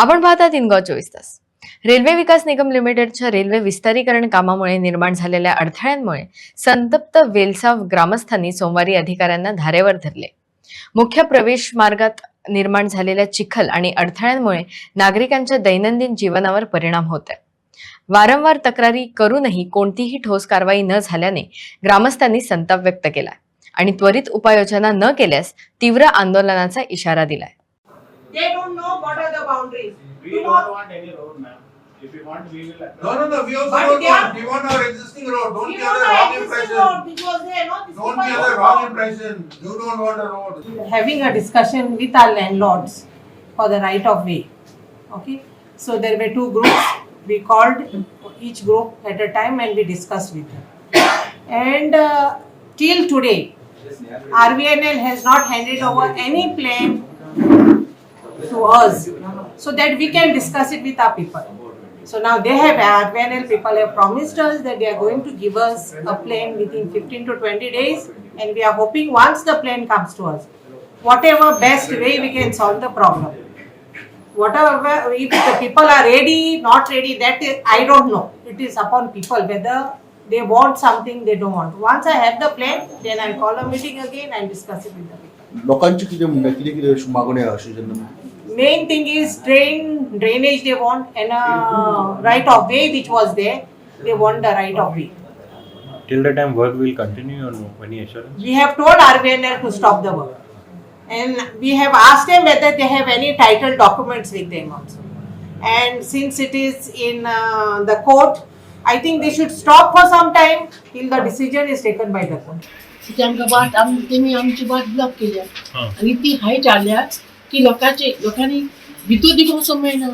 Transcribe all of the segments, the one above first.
आपण पाहतात इनगाव 24 तास. रेल्वे विकास निगम लिमिटेडच्या रेल्वे विस्तारीकरण कामामुळे निर्माण झालेल्या अडथळ्यांमुळे संतप्त वेलसाव ग्रामस्थांनी सोमवारी अधिकाऱ्यांना धारेवर धरले. मुख्य प्रवेश मार्गात निर्माण झालेल्या चिखल आणि अडथळ्यांमुळे नागरिकांच्या दैनंदिन जीवनावर परिणाम होत आहे. वारंवार तक्रारी करूनही कोणतीही ठोस कारवाई न झाल्याने ग्रामस्थांनी संताप व्यक्त केला आणि त्वरित उपाययोजना न केल्यास तीव्र आंदोलनाचा इशारा दिलाय. They don't know what are the boundaries. We don't want any road, ma'am. If you want, we will. No. We also But don't they are- want. We want our existing road. Don't We be want under the wrong existing impression. road which was there, no? This Don't people be under don't wrong know. impression. You don't want a road. Having a discussion with our landlords for the right of way. Okay, so there were two groups. We called each group at a time and we discussed with them. And till today, RVNL has not handed over any plan to us so that we can discuss it with our people. So now they have, RVNL people have promised us that they are going to give us a plan within 15 to 20 days, and we are hoping once the plan comes to us, whatever best way we can solve the problem. Whatever, if the people are ready, not ready, that is, I don't know. It is upon people whether they want something, they don't want. Once I have the plan, then I'll call a meeting again and discuss it with the people. लोकांची किती मागणी आहे अशी ज्यांना Main thing is drainage they want, and right of way which was there, they want the right of way. Till the time work will continue or no? Any assurance? We have told RVNL to stop the work, and we have asked them whether they have any title documents with them also. And since it is in the court, I think they should stop for some time till the decision is taken by the court. की आमकां वाट तेमी आमची वाट block केल्या आनी ती height जाल्या की लोकांनी भितर बी वचो मेळना,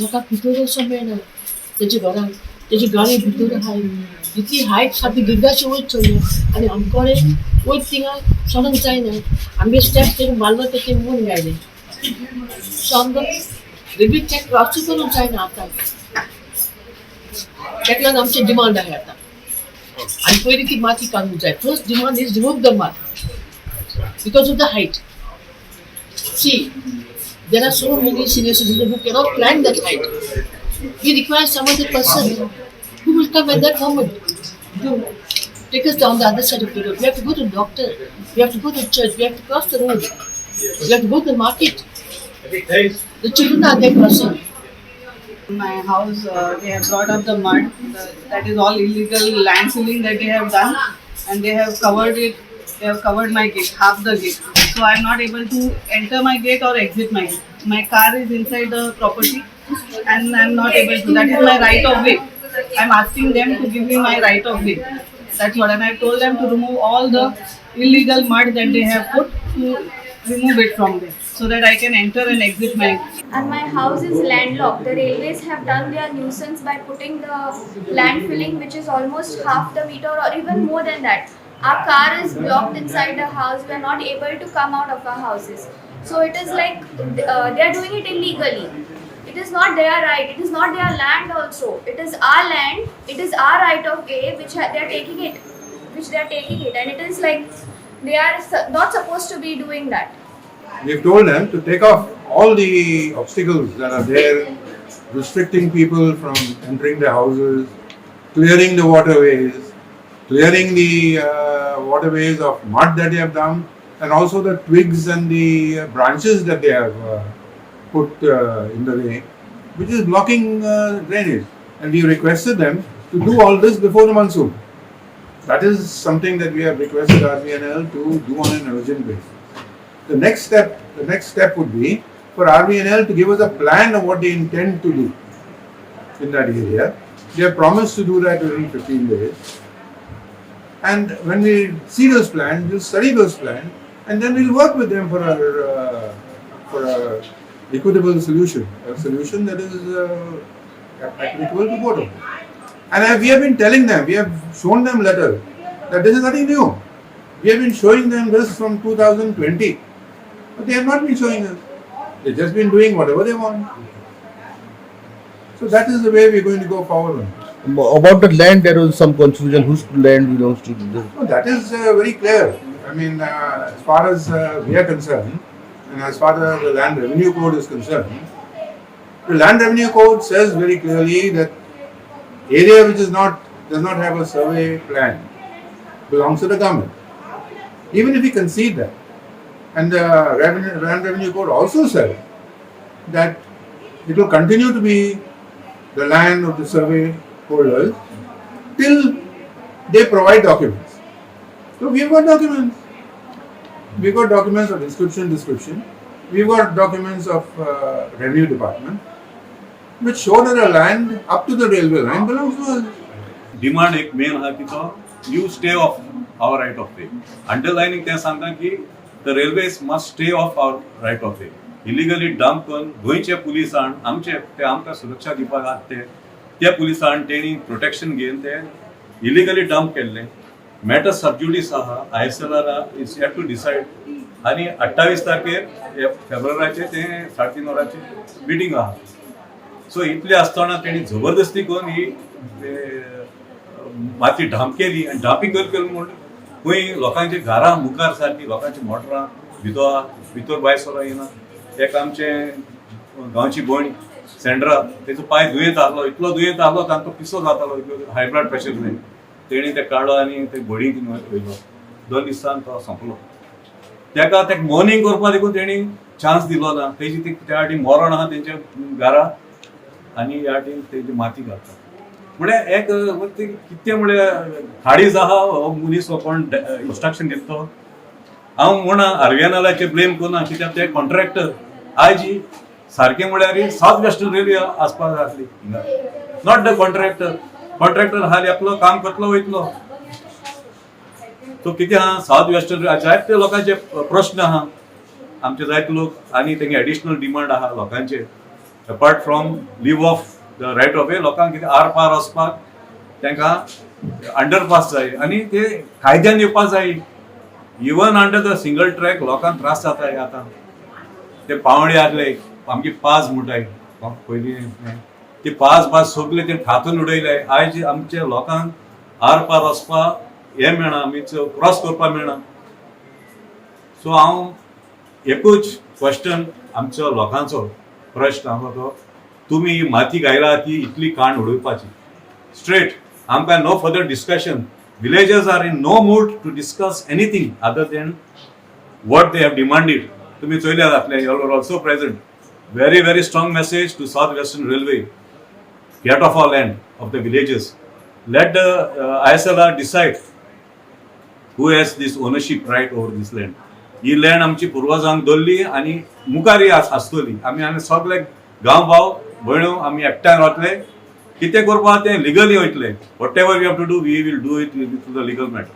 लोकांक भितर वचो मेळना. तेजे घरान तेजी गाडी भितर आहाय, इतली हायट सारकी गिड्डाची वयर चडल्या आनी आमकोडे वयर थिंगा चडोंक जायना. आमगे स्टेप तेका मारलो ते वयर गायले. सो आमकां रेल्वे चॅक क्रॉस करूंक जायना आतां. ताका लागून आमचें डिमांड आहा आतां. आणि पहिली ती माती काढून जाय. First demand is remove the mud because of the height. See, there are so many senior citizens who cannot climb that height. We require some other person who will come at that moment to take us down the other side of the road. We have to go to the doctor, we have to go to church, we have to cross the road, we have to go to the market. The children are there crossing. My house, they have brought up the mud. That is all illegal land sealing that they have done, and they have covered it. They have covered my gate, half the gate. So I am not able to enter my gate or exit my gate. My car is inside the property, and I am not able to. That is my right of way. I am asking them to give me my right of way. That's what, and I told them to remove all the illegal mud that they have put, to remove it from there, so that I can enter and exit my gate. And my house is landlocked. The railways have done their nuisance by putting the land filling, which is almost half the meter or even more than that. Our car is blocked inside the house. We are not able to come out of our houses. So it is like they are doing it illegally. It is not their right. It is not their land also. It is our land. It is our right of way which they are taking it. And it is like they are not supposed to be doing that. We've told them to take off all the obstacles that are there, restricting people from entering their houses, clearing the waterways, clearing the waterways of mud that they have done, and also the twigs and the branches that they have put in the way, which is blocking drainage. And we requested them to do all this before the monsoon. That is something that we have requested RVNL to do on an urgent basis. The next step would be for RVNL to give us a plan of what they intend to do in that area. They have promised to do that within 15 days. And when we see those plans, we'll study those plans, and then we'll work with them for a equitable solution, a solution that is applicable to both of them. And we have been telling them, we have shown them letters that this is nothing new. We have been showing them this from 2020. But they have not been showing us. They've just been doing whatever they want. So that is the way we're going to go forward on. About the land, there was some confusion. Whose land belongs to this? No, that is very clear. I mean, as far as we are concerned, and as far as the Land Revenue Code is concerned, The Land Revenue Code says very clearly that area which does not have a survey plan belongs to the government. Even if we concede that, and the Land Revenue Code also says that it will continue to be the land of the survey holders till they provide documents. So we've got documents. We've got documents of description. We've got documents of Revenue Department which show that the land up to the railway line belongs to us. Demand एक main आहा की तो you stay off our right of way. Underlining ते सांगता की the railways must stay off our right of way. Illegally dump करून गोंयचे पुलिसांन आमचे ते आमकां सुरक्षा दिवपाक आसता त्या पुलिसांन तेणी प्रोटेक्शन घेवन ते इलिगली डंप केल्ले. मॅटर सबज्युडिस आहा. ISLR is have to decide आनी 28 तारखेर फेब्रुवारीचे ते 3:30 वरांची मिटींग आहा. सो इतले आसतना तेणी जबरदस्ती करून ही माती ढांप केली आनी ढांपी केली म्हूण खंय लोकांची घरां मुखार सारकी लोकांची मोटरां भितर भायर सरो येना. एक आमचे गांवची भयण सेंड्रा तेजो पांय दुयेंत आहलो. इतलो दुयेंत आहलो तांकां पिसो जातालो हाय ब्लड प्रेशर जावन. तेणी ते काडलो आनी ते भयणीक वयलो. 2 दिसान तो सोंपलो. तेका तेका मॉर्निंग करपा देखून तेणी चान्स दिलो ना. तेजी त्या फाटी मरण आहा तेंच्या घरा आनी ह्या फाटी तेजी माती घालता. म्हळ्यार एक कितें म्हळ्यार हाडीज आहा हो मनीस कोण इन्स्ट्रक्शन दिता तो. हांव म्हण RVNLचे ब्लेम करना कित्याक ते कॉन्ट्रॅक्टर आयज सारकें म्हळ्यार साउथ वेस्टर्न रेल्वे आसपाक जाय आसली हिंगा. Not the contractor. कॉन्ट्रॅक्टर हाली आपलो काम करतलो वयतलो. सो कितें आहा साउथ वेस्टर्न जायते लोकांचे प्रश्न आहा. आमचे जायते लोक आनी तेंगे एडिशनल डिमांड आहा लोकांचे. Apart from leave of the right of वे लोकांक कितें आर पार वचपाक तांकां अंडरपास जाय आनी ते कायद्यान येवपाक जाय. Even under the single track लोकांक त्रास जाताय आतां. ते पावंडे आसले आमगे पास म्हणटाय पयलीं ते पास सगळे ते थातून उडयले. आयज आमच्या लोकांक आर पार वचपाक हे मेळना मीन्स क्रॉस करपाक मेळना. सो हांव एकूच क्वेश्चन आमच्या लोकांचो प्रश्न आहा तो तुमी ही माती घायला ती इतली काण उडोवपाची स्ट्रेट. आमकां no further discussion. Villagers are in no mood to discuss anything other than what they have demanded. तुम्ही चोयल्यार जातले. You are also present. Very, very strong message to South Western Railway. Get off our land of the villages. Let the ISLR decide who has this ownership right over this land. He land आमची पुर्वजांक दवरली आनी मुखारय आसतली. आमी सगळे गांव भाव भयणो आमी एकठांय रावतले. कितें करपाक तें लिगली वयतले. Whatever we have to do we will do it through the legal matter.